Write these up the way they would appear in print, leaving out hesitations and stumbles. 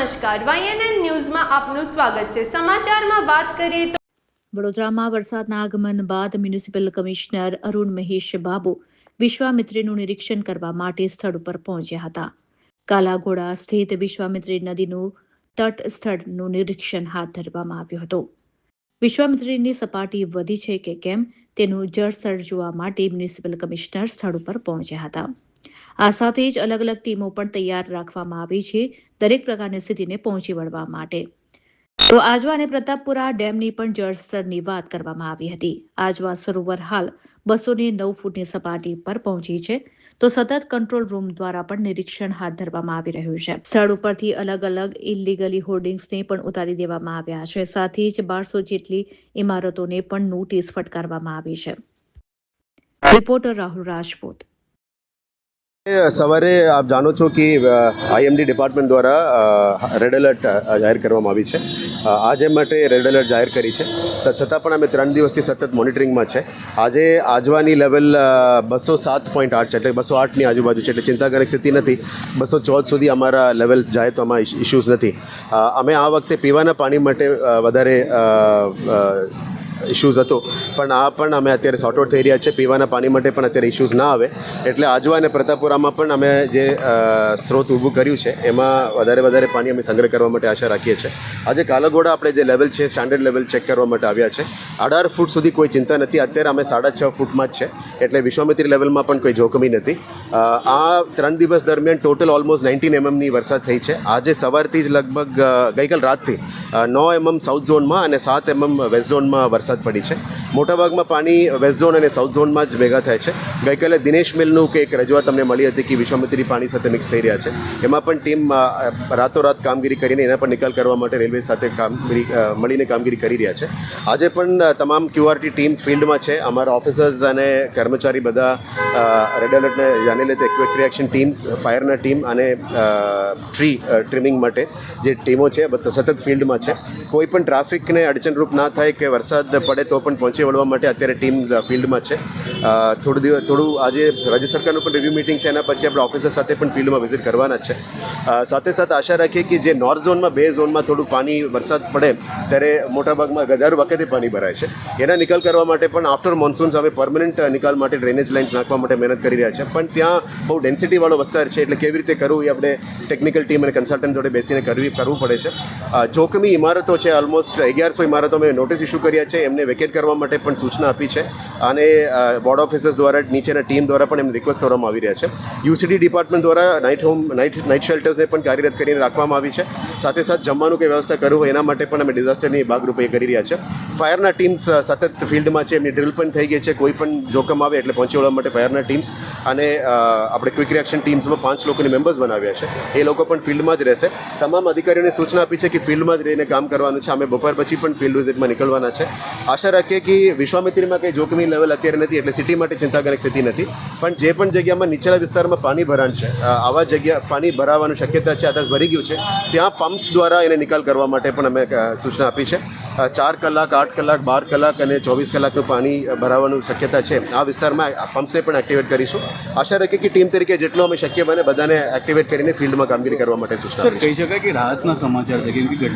નમસ્કાર, YNN ન્યૂઝમાં આપનું સ્વાગત છે. સમાચારમાં વાત કરીએ તો વડોદરામાં વરસાદના આગમન બાદ મ્યુનિસિપલ કમિશનર અરુણ મહેશ બાબુ વિશ્વામિત્રીનું નિરીક્ષણ કરવા માટે સ્થળ ઉપર પહોંચ્યા હતા. કાલાઘોડા સ્થિત વિશ્વામિત્રી નદીનું તટ સ્થળનું નિરીક્ષણ હાથ ધરવામાં આવ્યું હતું. વિશ્વામિત્રીની સપાટી વધી છે કે કેમ તેનું જળસ્તર જોવા માટે મ્યુનિસિપલ કમિશનર સ્થળ ઉપર પહોંચ્યા હતા. આ સાથે જ અલગ અલગ ટીમો પણ તૈયાર રાખવામાં આવી છે દરેક પ્રકારની સ્થિતિને પહોંચી વળવા માટે. તો આજવા અને પ્રતાપપુરા ડેમની પણ જળસ્તરની વાત કરવામાં આવી હતી. આજવા સરોવર હાલ 209 ફૂટની સપાટી પર પહોંચી છે, તો સતત કંટ્રોલ રૂમ દ્વારા પણ નિરીક્ષણ હાથ ધરવામાં આવી રહ્યું છે. સ્થળ ઉપરથી અલગ અલગ ઇલીગલી હોર્ડિંગ્સને પણ ઉતારી દેવામાં આવ્યા છે. સાથે જ 1200 જેટલી ઇમારતોને પણ નોટિસ ફટકારવામાં આવી છે. રિપોર્ટર રાહુલ રાજપૂત. સવારે આપ જાણો છો કે આઈએમડી ડિપાર્ટમેન્ટ દ્વારા રેડ એલર્ટ જાહેર કરવામાં આવી છે. આજે માટે રેડ એલર્ટ જાહેર કરી છે, છતાં પણ અમે 3 દિવસથી સતત મોનિટરિંગમાં છે. આજે આજવાની લેવલ 207.8 છે, એટલે 208ની આજુબાજુ છે, એટલે ચિંતાજનક સ્થિતિ નથી. 214 સુધી અમારા લેવલ જાય તો આમાં ઇશ્યુઝ નથી. અમે આ વખતે પીવાના પાણી માટે વધારે ઇશ્યુઝ હતો, પણ આ પણ અમે અત્યારે સોર્ટ આઉટ થઈ રહ્યા છે. પીવાના પાણી માટે પણ અત્યારે ઇશ્યુઝ ના આવે, એટલે આજવા અને પ્રતાપપુરામાં પણ અમે જે સ્ત્રોત ઊભું કર્યું છે એમાં વધારે પાણી અમે સંગ્રહ કરવા માટે આશા રાખીએ છીએ. આજે કાલાઘોડા આપણે જે લેવલ છે સ્ટાન્ડર્ડ લેવલ ચેક કરવા માટે આવ્યા છે. 18 ફૂટ સુધી કોઈ ચિંતા નથી. અત્યારે અમે 6.5 ફૂટમાં જ છે, એટલે વિશ્વામિત્રી લેવલમાં પણ કોઈ જોખમી નથી. આ 3 દિવસ દરમિયાન ટોટલ ઓલમોસ્ટ 19 mmની વરસાદ થઈ છે. આજે સવારથી જ લગભગ ગઈકાલ રાતથી 9 mm સાઉથ ઝોનમાં અને 7 mm વેસ્ટ ઝોનમાં વરસાદ પડી છે. મોટાભાગમાં પાણી વેસ્ટ ઝોન અને સાઉથ ઝોનમાં જ ભેગા થાય છે. ગઈકાલે દિનેશ મિલનું કે એક રજૂઆત અમને મળી હતી કે વિશ્વામિત્રી પાણી સાથે મિક્સ થઈ રહ્યા છે. એમાં પણ ટીમ રાતોરાત કામગીરી કરીને એના પર નિકાલ કરવા માટે રેલવે સાથે મળીને કામગીરી કરી રહ્યા છે. આજે પણ તમામ QRT ટીમ્સ ફિલ્ડમાં છે. અમારા ઓફિસર્સ અને કર્મચારી બધા રેડ એલર્ટને જાણી લેતા ક્વિક રિએક્શન ટીમ્સ, ફાયરના ટીમ અને ટ્રી ટ્રીમિંગ માટે જે ટીમો છે બધા સતત ફિલ્ડમાં છે. કોઈ પણ ટ્રાફિકને અડચણરૂપ ના થાય કે વરસાદ પડે તો પણ પહોંચી વળવા માટે અત્યારે ટીમ ફિલ્ડમાં છે. થોડું આજે રાજ્ય સરકારનું પણ રિવ્યૂ મિટિંગ છે, એના પછી આપણે ઓફિસર સાથે પણ ફિલ્ડમાં વિઝિટ કરવાના જ છે. સાથે આશા રાખીએ કે જે નોર્થ ઝોનમાં 2 ઝોનમાં થોડું પાણી વરસાદ પડે ત્યારે મોટાભાગમાં દર વખતે પાણી ભરાય છે. એના નિકાલ કરવા માટે પણ આફ્ટર મોન્સૂન્સ હવે પરમનન્ટ નિકાલ માટે ડ્રેનેજ લાઇન્સ નાખવા માટે મહેનત કરી રહ્યા છે. પણ ત્યાં બહુ ડેન્સિટીવાળો વિસ્તાર છે, એટલે કેવી રીતે કરવું એ આપણે ટેકનિકલ ટીમ અને કન્સલ્ટન્ટ જોડે બેસીને કરવું પડે છે. જોખમી ઇમારતો છે, ઓલમોસ્ટ 1100 ઇમારતો અમે નોટિસ ઇસ્યુ કર્યા છે. એમને વેકેટ કરવા માટે પણ સૂચના આપી છે અને બોર્ડ ઓફિસર્સ દ્વારા નીચેના ટીમ દ્વારા પણ એમને રિક્વેસ્ટ કરવામાં આવી રહ્યા છે. UCD ડિપાર્ટમેન્ટ દ્વારા નાઇટ શેલ્ટર્સને પણ કાર્યરત કરીને રાખવામાં આવી છે. સાથે જમવાનું કે વ્યવસ્થા કરવું હોય એના માટે પણ અમે ડિઝાસ્ટરની ભાગરૂપે કરી રહ્યા છે. ફાયરના ટીમ્સ સતત ફિલ્ડમાં છે, એમની ડ્રિલ પણ થઈ ગઈ છે. કોઈ પણ જોખમ આવે એટલે પહોંચી વળવા માટે ફાયરના ટીમ્સ અને આપણે ક્વિક રિએક્શન ટીમ્સમાં 5 લોકોની મેમ્બર્સ બનાવ્યા છે. એ લોકો પણ ફિલ્ડમાં જ રહેશે. તમામ અધિકારીઓને સૂચના આપી છે કે ફિલ્ડમાં જ રહીને કામ કરવાનું છે. અમે બપોર પછી પણ ફિલ્ડ વિઝિટમાં નીકળવાના છે. આશા રાખીએ કે વિશ્વામિત્રીમાં કંઈ જોખમી લેવલ અત્યારે નથી, એટલે સિટી માટે ચિંતાજનક સ્થિતિ નથી. પણ જે પણ જગ્યામાં નીચેના વિસ્તારમાં પાણી ભરાણ છે, આવા જગ્યા પાણી ભરાવાની શક્યતા છે, આધાર ભરી ગયું છે, ત્યાં પમ્પ્સ દ્વારા એને નિકાલ કરવા માટે પણ અમે સૂચના આપી છે. 4 કલાક, 8 કલાક, 12 કલાક અને 24 કલાકનું પાણી ભરાવાની શક્યતા છે. આ વિસ્તારમાં પમ્પ્સને પણ એક્ટિવેટ કરીશું. આશા રાખીએ કે ટીમ તરીકે જેટલું અમે શક્ય બને બધાને એક્ટિવેટ કરીને ફિલ્ડમાં કામગીરી કરવા માટે સૂચના આપીશું. કહી શકાય કે રાહતના સમાચાર છે, કેમ કે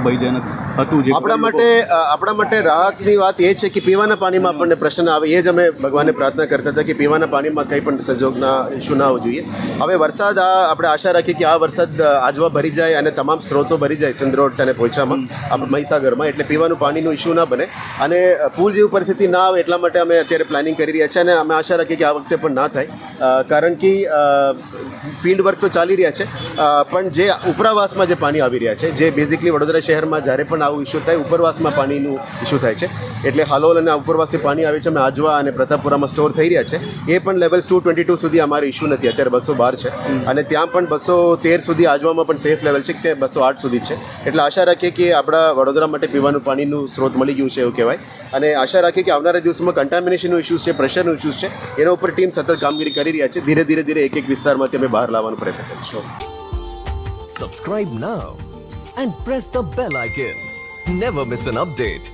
ભયજનક હતું. આપણા માટે રાહતની વાત એ છે કે પીવાના પાણીમાં આપણને પ્રશ્ન આવે, એ જ અમે ભગવાનને પ્રાર્થના કરતા હતા કે પીવાના પાણીમાં કંઈ પણ સંજોગના ઇસ્યુ ના આવવું જોઈએ. હવે વરસાદ આપણે આશા રાખીએ કે આ વરસાદ આજવા ભરી જાય અને તમામ સ્ત્રોતો ભરી જાય સિંધરોડ અને પોઈચામાં, આપણે મહીસાગરમાં, એટલે પીવાનું પાણીનું ઇસ્યુ ના બને અને પૂર જેવી પરિસ્થિતિ ના આવે એટલા માટે અમે અત્યારે પ્લાનિંગ કરી રહ્યા છીએ. અને અમે આશા રાખીએ કે આ વખતે પણ ના થાય, કારણ કે ફિલ્ડ વર્ક તો ચાલી રહ્યા છે, પણ જે ઉપરાવાસમાં જે પાણી આવી રહ્યા છે, જે બેઝિકલી વડોદરા શહેરમાં જ્યારે પણ આવું ઇસ્યુ થાય ઉપરવાસમાં પાણીનું ઇસ્યુ થાય છે, એટલે હાલોલ અને ઉપરવાસથી પાણી આવે છે. અમે આજવા અને પ્રતાપપુરામાં સ્ટોર થઈ રહ્યા છે. એ પણ લેવલ 222 સુધી અમારો ઇસ્યુ નથી. અત્યારે 212 છે અને ત્યાં પણ 213 સુધી આજવામાં પણ સેફ લેવલ છે, તે 208 સુધી છે. એટલે આશા રાખીએ કે આપણા વડોદરા માટે પીવાનું પાણીનું સ્ત્રોત મળી ગયું છે એવું કહેવાય. અને આશા રાખીએ કે આવનારા દિવસોમાં કન્ટામિનેશનનો ઇસ્યુઝ છે, પ્રેશરનો ઇસ્યુઝ છે, એના ઉપર ટીમ સતત કામગીરી કરી રહ્યા છે. ધીરે એક વિસ્તારમાંથી અમે બહાર લાવવાનો પ્રયત્ન કરીશું. Subscribe now and press the bell icon. Never miss an update.